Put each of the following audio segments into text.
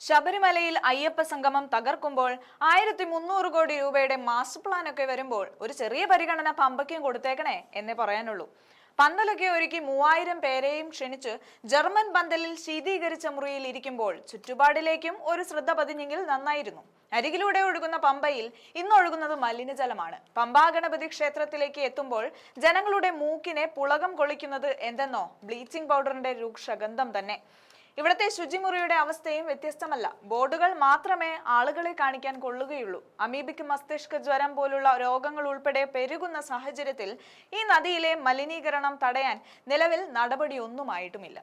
ശബരിമലയിൽ അയ്യപ്പ സംഗമം തകർക്കുമ്പോൾ 1300 കോടി രൂപയുടെ മാസ്റ്റർ പ്ലാൻ ഒക്കെ വരുമ്പോൾ ഒരു ചെറിയ പരിഗണന പമ്പയ്ക്കും കൊടുത്തേക്കണേ എന്നേ പറയാനുള്ളൂ. പന്തലൊക്കെ ഒരുക്കി 3000 പേരെയും ക്ഷണിച്ച് ജർമ്മൻ പന്തലിൽ ശീതീകരിച്ച മുറിയിൽ ഇരിക്കുമ്പോൾ ചുറ്റുപാടിലേക്കും ഒരു ശ്രദ്ധ പതിഞ്ഞെങ്കിൽ നന്നായിരുന്നു. അരികിലൂടെ ഒഴുകുന്ന പമ്പയിൽ ഇന്നൊഴുകുന്നത് മലിനജലമാണ്. പമ്പാ ഗണപതി ക്ഷേത്രത്തിലേക്ക് എത്തുമ്പോൾ ജനങ്ങളുടെ മൂക്കിനെ പുളകം കൊള്ളിക്കുന്നത് എന്തെന്നോ ബ്ലീച്ചിങ് പൗഡറിന്റെ രൂക്ഷഗന്ധം തന്നെ. ഇവിടത്തെ ശുചിമുറിയുടെ അവസ്ഥയും വ്യത്യസ്തമല്ല. ബോർഡുകൾ മാത്രമേ ആളുകളെ കാണിക്കാൻ കൊള്ളുകയുള്ളൂ. അമീബിക് മസ്തിഷ്ക ജ്വരം പോലുള്ള രോഗങ്ങൾ ഉൾപ്പെടെ പെരുകുന്ന സാഹചര്യത്തിൽ ഈ നദിയിലെ മലിനീകരണം തടയാൻ നിലവിൽ നടപടിയൊന്നുമായിട്ടുമില്ല.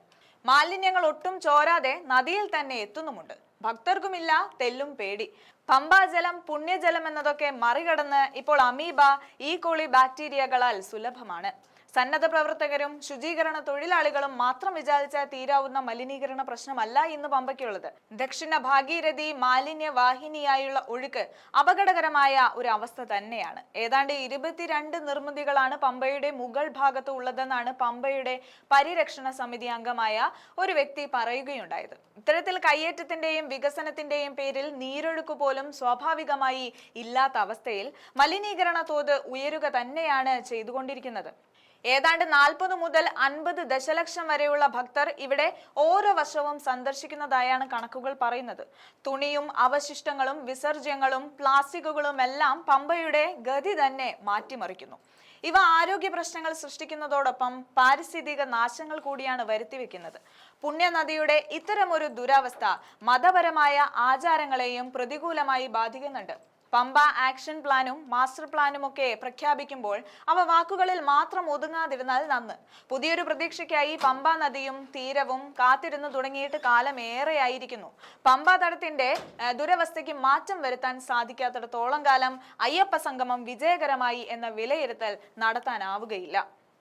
മാലിന്യങ്ങൾ ഒട്ടും ചോരാതെ നദിയിൽ തന്നെ എത്തുന്നുമുണ്ട്. ഭക്തർക്കുമില്ല തെല്ലും പേടി. പമ്പാജലം പുണ്യജലം എന്നതൊക്കെ മറികടന്ന് ഇപ്പോൾ അമീബ, ഈ കോളി ബാക്ടീരിയകളാൽ സുലഭമാണ്. സന്നദ്ധ പ്രവർത്തകരും ശുചീകരണ തൊഴിലാളികളും മാത്രം വിചാരിച്ചാൽ തീരാവുന്ന മലിനീകരണ പ്രശ്നമല്ല ഇന്ന് പമ്പയ്ക്കുള്ളത്. ദക്ഷിണ ഭാഗീരഥി മാലിന്യ വാഹിനിയായുള്ള ഒഴുക്ക് അപകടകരമായ ഒരു അവസ്ഥ തന്നെയാണ്. ഏതാണ്ട് 22 നിർമ്മിതികളാണ് പമ്പയുടെ മുകൾ ഭാഗത്ത് ഉള്ളതെന്നാണ് പമ്പയുടെ പരിരക്ഷണ സമിതി അംഗമായ ഒരു വ്യക്തി പറയുകയുണ്ടായത്. ഇത്തരത്തിൽ കയ്യേറ്റത്തിന്റെയും വികസനത്തിന്റെയും പേരിൽ നീരൊഴുക്ക് പോലും സ്വാഭാവികമായി ഇല്ലാത്ത അവസ്ഥയിൽ മലിനീകരണ തോത് ഉയരുക തന്നെയാണ് ചെയ്തുകൊണ്ടിരിക്കുന്നത്. ഏതാണ്ട് 40 മുതൽ 50 ദശലക്ഷം വരെയുള്ള ഭക്തർ ഇവിടെ ഓരോ വർഷവും സന്ദർശിക്കുന്നതായാണ് കണക്കുകൾ പറയുന്നത്. തുണിയും അവശിഷ്ടങ്ങളും വിസർജ്യങ്ങളും പ്ലാസ്റ്റിക്കുകളും എല്ലാം പമ്പയുടെ ഗതി തന്നെ മാറ്റിമറിക്കുന്നു. ഇവ ആരോഗ്യ പ്രശ്നങ്ങൾ സൃഷ്ടിക്കുന്നതോടൊപ്പം പാരിസ്ഥിതിക നാശങ്ങൾ കൂടിയാണ് വരുത്തിവെക്കുന്നത്. പുണ്യനദിയുടെ ഇത്തരമൊരു ദുരവസ്ഥ മതപരമായ ആചാരങ്ങളെയും പ്രതികൂലമായി ബാധിക്കുന്നുണ്ട്. പമ്പ ആക്ഷൻ പ്ലാനും മാസ്റ്റർ പ്ലാനും ഒക്കെ പ്രഖ്യാപിക്കുമ്പോൾ അവ വാക്കുകളിൽ മാത്രം ഒതുങ്ങാതിരുന്നാൽ നന്ന്. പുതിയൊരു പ്രതീക്ഷയ്ക്കായി പമ്പ നദിയും തീരവും കാത്തിരുന്നു തുടങ്ങിയിട്ട് കാലമേറെയായിരിക്കുന്നു. പമ്പ തടത്തിന്റെ ദുരവസ്ഥയ്ക്ക് മാറ്റം വരുത്താൻ സാധിക്കാത്തിടത്തോളം കാലം അയ്യപ്പ സംഗമം വിജയകരമായി എന്ന വിലയിരുത്തൽ നടത്താനാവുകയില്ല.